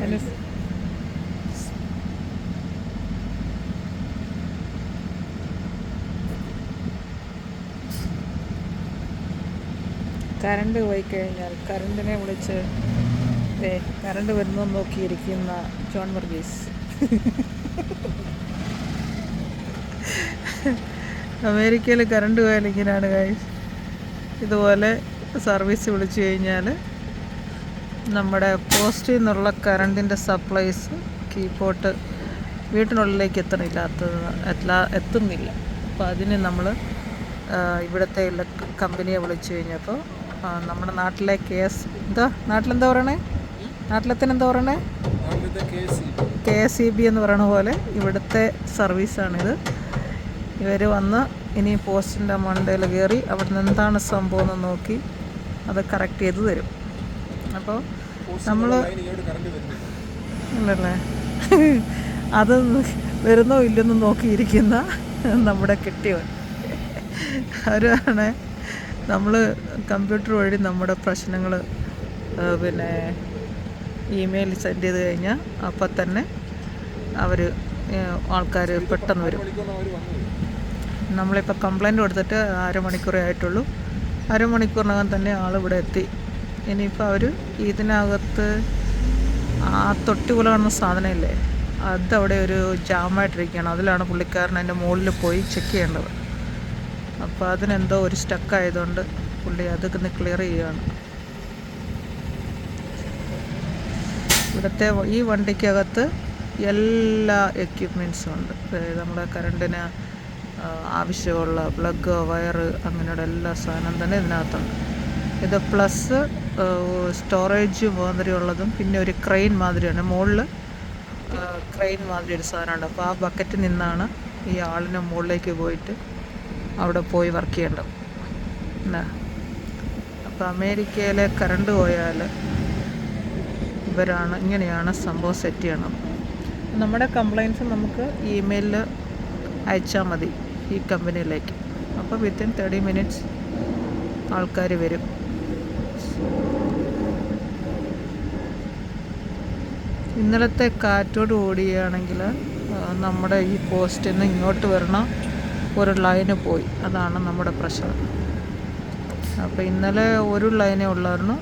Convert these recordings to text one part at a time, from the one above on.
അതിന് കറണ്ട് പോയി കഴിഞ്ഞാൽ കറണ്ടിനെ വിളിച്ച് കറണ്ട് വരുന്നു നോക്കിയിരിക്കുന്ന ജോൺ വർഗീസ്. അമേരിക്കയിൽ കറണ്ട് പോയാൽ ഇങ്ങനെയാണ് ഗൈസ്. ഇതുപോലെ സർവീസ് വിളിച്ചു കഴിഞ്ഞാൽ നമ്മുടെ പോസ്റ്റിൽ നിന്നുള്ള കറണ്ടിൻ്റെ സപ്ലൈസ് കീപോട്ട് വീട്ടിനുള്ളിലേക്ക് എത്തുന്നില്ല. അപ്പോൾ അതിന് നമ്മൾ ഇവിടുത്തെ കമ്പനിയെ വിളിച്ചു കഴിഞ്ഞപ്പോൾ നമ്മുടെ നാട്ടിലെ നാട്ടിലെന്താ പറയണേ, നാട്ടിലെത്തനെന്താ പറയണേ, KSEB എന്ന് പറയണ പോലെ ഇവിടുത്തെ സർവീസാണിത്. ഇവർ വന്ന് ഇനി പോസ്റ്റിൻ്റെ മണ്ടയിൽ കയറി അവിടെ നിന്ന് എന്താണ് സംഭവം എന്ന് നോക്കി അത് കറക്റ്റ് ചെയ്ത് തരും. അപ്പോൾ നമ്മൾ ഇല്ലല്ലേ അത് വരുന്നോ ഇല്ലെന്ന് നോക്കിയിരിക്കുന്ന നമ്മുടെ കെട്ടിയവൻ അവരാണ്. നമ്മൾ കമ്പ്യൂട്ടർ വഴി നമ്മുടെ പ്രശ്നങ്ങൾ പിന്നെ ഇമെയിൽ സെൻഡ് ചെയ്ത് കഴിഞ്ഞാൽ അപ്പം തന്നെ ആൾക്കാർ പെട്ടെന്ന് വരും. നമ്മളിപ്പോൾ കംപ്ലൈൻറ്റ് കൊടുത്തിട്ട് അരമണിക്കൂറേ ആയിട്ടുള്ളൂ. അരമണിക്കൂറിനകം തന്നെ ആളിവിടെ എത്തി. ഇനിയിപ്പോൾ അവർ ഇതിനകത്ത് ആ തൊട്ടി പോലെ കാണുന്ന സാധനമില്ലേ, അതവിടെ ഒരു ജാമായിട്ടിരിക്കുകയാണ്. അതിലാണ് പുള്ളിക്കാരൻ അതിൻ്റെ മുകളിൽ പോയി ചെക്ക് ചെയ്യേണ്ടത്. അപ്പോൾ അതിനെന്തോ ഒരു സ്റ്റക്കായതുകൊണ്ട് പുള്ളി അതൊക്കെ ഒന്ന് ക്ലിയർ ചെയ്യുകയാണ്. ഇവിടുത്തെ ഈ വണ്ടിക്കകത്ത് എല്ലാ എക്യുപ്മെൻറ്റ്സും ഉണ്ട്. നമ്മുടെ കറണ്ടിന് ആവശ്യമുള്ള പ്ലഗ്, വയറ്, അങ്ങനെയുള്ള എല്ലാ സാധനം തന്നെ ഇതിനകത്തുണ്ട്. ഇത് പ്ലസ് സ്റ്റോറേജ് മാതിരിയുള്ളതും പിന്നെ ഒരു ക്രെയിൻ മാതിരിയാണ്. മുകളിൽ ക്രെയിൻ മാതിരി ഒരു സാധനമുണ്ട്. അപ്പോൾ ആ ബക്കറ്റിൽ നിന്നാണ് ഈ ആളിന് മുകളിലേക്ക് പോയിട്ട് അവിടെ പോയി വർക്ക് ചെയ്യേണ്ടത്. അപ്പോൾ അമേരിക്കയിലെ കറണ്ട് പോയാൽ ഇങ്ങനെയാണ് സംഭവം സെറ്റ് ചെയ്യണം. നമ്മുടെ കംപ്ലയിൻറ്റ്സ് നമുക്ക് ഇമെയിലിൽ അയച്ചാൽ മതി ഈ കമ്പനിയിലേക്ക്. അപ്പോൾ വിത്തിൻ 30 minutes ആൾക്കാർ വരും. ഇന്നലത്തെ കാറ്റോട് ഓടുകയാണെങ്കിൽ നമ്മുടെ ഈ പോസ്റ്റിൽ നിന്ന് ഇങ്ങോട്ട് വരണ ഒരു ലൈന് പോയി. അതാണ് നമ്മുടെ പ്രശ്നം. അപ്പോൾ ഇന്നലെ ഒരു ലൈനേ ഉള്ളായിരുന്നു.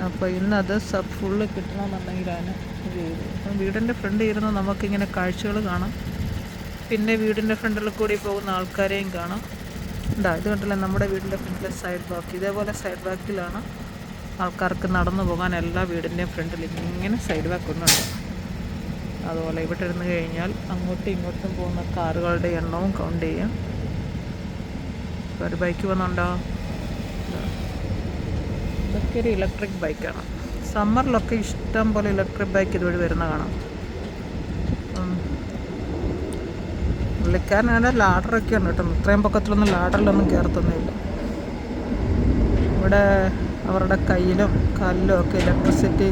അപ്പോൾ ഇന്നത് ഫുള്ള് കിട്ടണമെന്നുണ്ടെങ്കിലാണ് ഇത് ചെയ്തത്. അപ്പം വീടിൻ്റെ ഫ്രണ്ടിൽ ഇരുന്ന് നമുക്കിങ്ങനെ കാഴ്ചകൾ കാണാം. പിന്നെ വീടിൻ്റെ ഫ്രണ്ടിൽ കൂടി പോകുന്ന ആൾക്കാരെയും കാണാം. ഇത് കണ്ടില്ല, നമ്മുടെ വീടിൻ്റെ ഫ്രണ്ടിലെ സൈഡ് ബാക്ക്. ഇതേപോലെ സൈഡ് ബാക്കിലാണ് ആൾക്കാർക്ക് നടന്നു പോകാൻ എല്ലാ വീടിൻ്റെയും ഫ്രണ്ടിൽ ഇങ്ങനെ സൈഡ് ബാക്ക് ഒന്നുണ്ട്. അതുപോലെ ഇവിടെ ഇരുന്ന് കഴിഞ്ഞാൽ അങ്ങോട്ടും ഇങ്ങോട്ടും പോകുന്ന കാറുകളുടെ എണ്ണവും കൗണ്ട് ചെയ്യാം. ഒരു ബൈക്ക് വന്നുണ്ടോ? ഇതൊക്കെ ഒരു ഇലക്ട്രിക് ബൈക്കാണ്. സമ്മറിലൊക്കെ ഇഷ്ടം പോലെ ഇലക്ട്രിക് ബൈക്ക് ഇതുവഴി വരുന്ന കാണാം. പുള്ളിക്കാരനാണ് ലാഡറൊക്കെ ഉണ്ട് കേട്ടോ. ഇത്രയും പൊക്കത്തിലൊന്നും ലാഡറിലൊന്നും കയറത്തൊന്നുമില്ല. ഇവിടെ അവരുടെ കയ്യിലും കാലിലും ഒക്കെ ഇലക്ട്രിസിറ്റി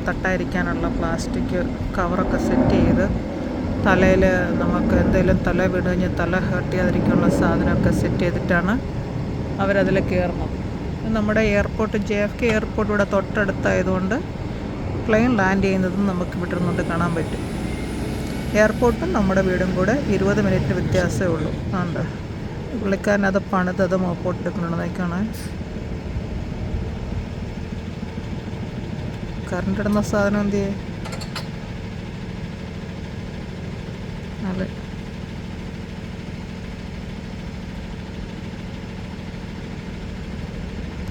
തട്ടായിരിക്കാനുള്ള പ്ലാസ്റ്റിക് കവറൊക്കെ സെറ്റ് ചെയ്ത്, തലയിൽ നമുക്ക് എന്തെങ്കിലും തല വീണ് കഴിഞ്ഞാൽ തല ഹേർട്ട് ചെയ്യാതിരിക്കാനുള്ള സാധനമൊക്കെ സെറ്റ് ചെയ്തിട്ടാണ് അവരതിൽ കയറണം. നമ്മുടെ എയർപോർട്ട് JFK എയർപോർട്ട് ഇവിടെ തൊട്ടടുത്തായതുകൊണ്ട് പ്ലെയിൻ ലാൻഡ് ചെയ്യുന്നതും നമുക്ക് ഇവിടെ നിന്നുകൊണ്ട് കാണാൻ പറ്റും. എയർപോർട്ടും നമ്മുടെ വീടും കൂടെ 20 minute വ്യത്യാസമേ ഉള്ളൂ. ഉണ്ട് പുള്ളിക്കാരൻ അത് പണിതത് മോപ്പോട്ട് എടുക്കണമെന്നേക്കാണ്. കറണ്ട് ഇടുന്ന സാധനം എന്ത് ചെയ്യേ? അതെ,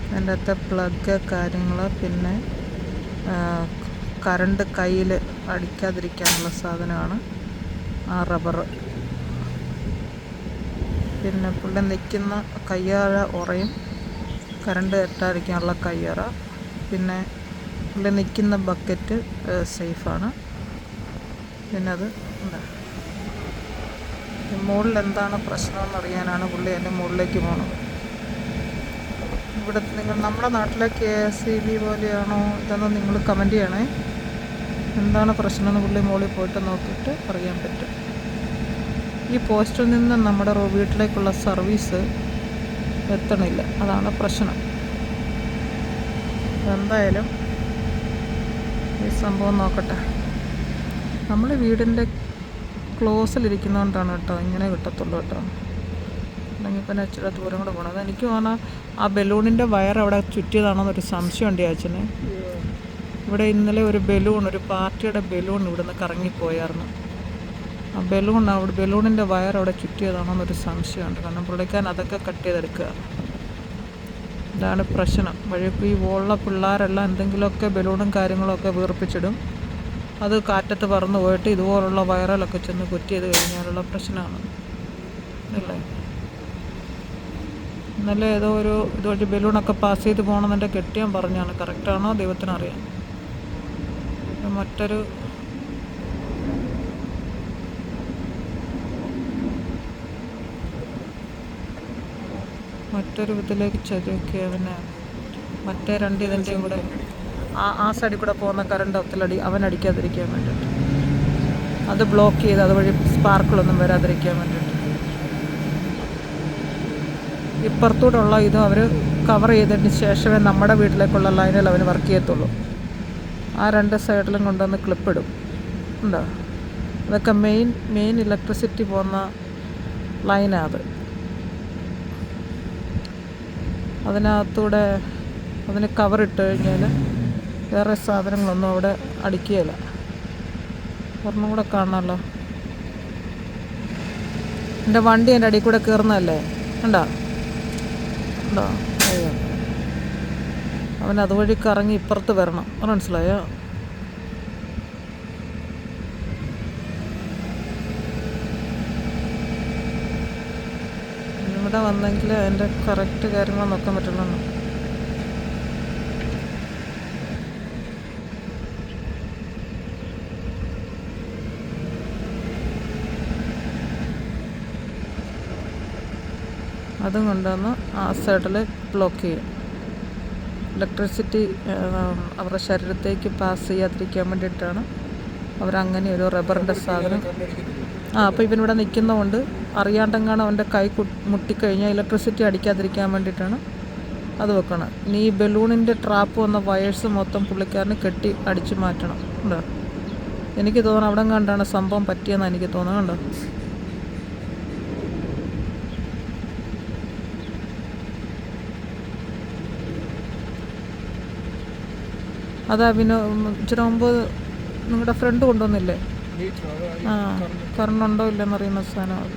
അതിൻ്റെ അകത്തെ പ്ലഗ് കാര്യങ്ങൾ, പിന്നെ കറണ്ട് കയ്യിൽ അടിക്കാതിരിക്കാനുള്ള സാധനമാണ് ആ റബ്ബർ. പിന്നെ പുള്ളി നിൽക്കുന്ന കയ്യാറ ഉറയും കറണ്ട് എത്താതിരിക്കാനുള്ള കയ്യറ. പിന്നെ പുള്ളി നിൽക്കുന്ന ബക്കറ്റ് സേഫാണ്. പിന്നെ അത് എന്താ മുകളിൽ എന്താണ് പ്രശ്നമെന്ന് അറിയാനാണ് പുള്ളി അതിൻ്റെ മുകളിലേക്ക് പോകണത്. ഇവിടെ നമ്മുടെ നാട്ടിലെ KSEB പോലെയാണോ ഇതെന്ന് നിങ്ങൾ കമൻറ്റ് ചെയ്യണേ. എന്താണ് പ്രശ്നമെന്ന് പുള്ളി മുകളിൽ പോയിട്ട് നോക്കിയിട്ട് അറിയാൻ പറ്റും. ഈ പോസ്റ്റിൽ നിന്ന് നമ്മുടെ വീട്ടിലേക്കുള്ള സർവീസ് എത്തണില്ല, അതാണ് പ്രശ്നം. എന്തായാലും ഈ സംഭവം നോക്കട്ടെ. നമ്മൾ വീടിൻ്റെ ക്ലോസിലിരിക്കുന്നതുകൊണ്ടാണ് കേട്ടോ ഇങ്ങനെ കിട്ടത്തുള്ളൂ കേട്ടോ. അല്ലെങ്കിൽ പിന്നെ ഇച്ചിരി ദൂരം കൂടെ പോകണം. അതെനിക്ക് തോന്നാം ആ ബലൂണിൻ്റെ വയർ അവിടെ ചുറ്റിയതാണോന്നൊരു സംശയമുണ്ട് അച്ഛന്. ഇവിടെ ഇന്നലെ ഒരു ബലൂൺ, ഒരു പാർട്ടിയുടെ ബലൂൺ ഇവിടുന്ന് കറങ്ങിപ്പോയായിരുന്നു. ആ ബലൂണിൻ്റെ വയർ അവിടെ ചുറ്റിയതാണോന്നൊരു സംശയമുണ്ട്. കാരണം പുള്ളിക്കാരൻ അതൊക്കെ കട്ട് ചെയ്തെടുക്കുക. ഇതാണ് പ്രശ്നം. വഴിക്ക് ഈ ഉള്ള പിള്ളേരെല്ലാം എന്തെങ്കിലുമൊക്കെ ബലൂണും കാര്യങ്ങളൊക്കെ വീർപ്പിച്ചിടും. അത് കാറ്റത്ത് പറന്ന് പോയിട്ട് ഇതുപോലുള്ള വയറിലൊക്കെ ചെന്ന് കുറ്റി ചെയ്ത് കഴിഞ്ഞാലുള്ള പ്രശ്നമാണ് അല്ലേ. ഇന്നലെ ഏതോ ഒരു ഇതുവഴി ബലൂണൊക്കെ പാസ് ചെയ്ത് പോകണമെന്ന് എൻ്റെ കെട്ടിയാൻ പറഞ്ഞാണ്. കറക്റ്റാണോ ദൈവത്തിനറിയാം. മറ്റൊരു ഇതിലേക്ക് ചെറിയൊക്കെ അവന് മറ്റേ രണ്ട് ഇതിൻ്റെയും കൂടെ ആ സൈഡിൽ കൂടെ പോകുന്ന കറണ്ട് അവനടിക്കാതിരിക്കാൻ വേണ്ടിയിട്ട് അത് ബ്ലോക്ക് ചെയ്ത് അതുവഴി സ്പാർക്കിളൊന്നും വരാതിരിക്കാൻ വേണ്ടിയിട്ട് ഇപ്പുറത്തൂടെ ഉള്ള ഇത് അവർ കവർ ചെയ്തതിന് ശേഷമേ നമ്മുടെ വീട്ടിലേക്കുള്ള ലൈനിൽ അവന് വർക്ക് ചെയ്യത്തുള്ളൂ. ആ രണ്ട് സൈഡിലും കൊണ്ടുവന്ന് ക്ലിപ്പിടും. ഉണ്ടോ? അതൊക്കെ മെയിൻ ഇലക്ട്രിസിറ്റി പോകുന്ന ലൈനാണ് അത്. അതിനകത്തൂടെ അതിന് കവറിട്ട് കഴിഞ്ഞാൽ വേറെ സാധനങ്ങളൊന്നും അവിടെ അടിക്കുകയില്ല. ഒരെണ്ണം കൂടെ കാണാമല്ലോ. എൻ്റെ വണ്ടി എൻ്റെ അടിയിൽ കൂടെ കയറുന്നതല്ലേ. ഉണ്ടോ? അയ്യോ, അവൻ അതുവഴി കറങ്ങി ഇപ്പുറത്ത് വരണം. അത് മനസ്സിലായോ? ഇവിടെ വന്നെങ്കിൽ അതിൻ്റെ കറക്റ്റ് കാര്യങ്ങൾ നോക്കാൻ പറ്റുള്ളൂ. അതും കൊണ്ടുവന്ന് ആ സൈഡിൽ ബ്ലോക്ക് ചെയ്യും. ഇലക്ട്രിസിറ്റി അവരുടെ ശരീരത്തേക്ക് പാസ് ചെയ്യാതിരിക്കാൻ വേണ്ടിയിട്ടാണ് അവരങ്ങനെ ഒരു റബ്ബറിൻ്റെ സാധനം. അപ്പോൾ ഇവനിവിടെ നിൽക്കുന്നതുകൊണ്ട് അറിയാണ്ടെങ്ങാണ് അവൻ്റെ കൈ മുട്ടിക്കഴിഞ്ഞാൽ ഇലക്ട്രിസിറ്റി അടിക്കാതിരിക്കാൻ വേണ്ടിയിട്ടാണ് അത് വെക്കണം. ഇനി ഈ ബലൂണിൻ്റെ ട്രാപ്പ് വന്ന വയേഴ്സ് മൊത്തം പുള്ളിക്കാരന് കെട്ടി അടിച്ച് മാറ്റണം. ഉണ്ടോ? എനിക്ക് തോന്നുന്നു അവിടെ കണ്ടാണ് സംഭവം പറ്റിയെന്ന് എനിക്ക് തോന്നുന്നുണ്ടോ. അതാ പിന്നെ ഇച്ചിരി മുമ്പ് നിങ്ങളുടെ ഫ്രണ്ട് കൊണ്ടുവന്നില്ലേ? കറണ്ടുണ്ടോ ഇല്ലെന്നറിയുന്ന സാധനം അത്.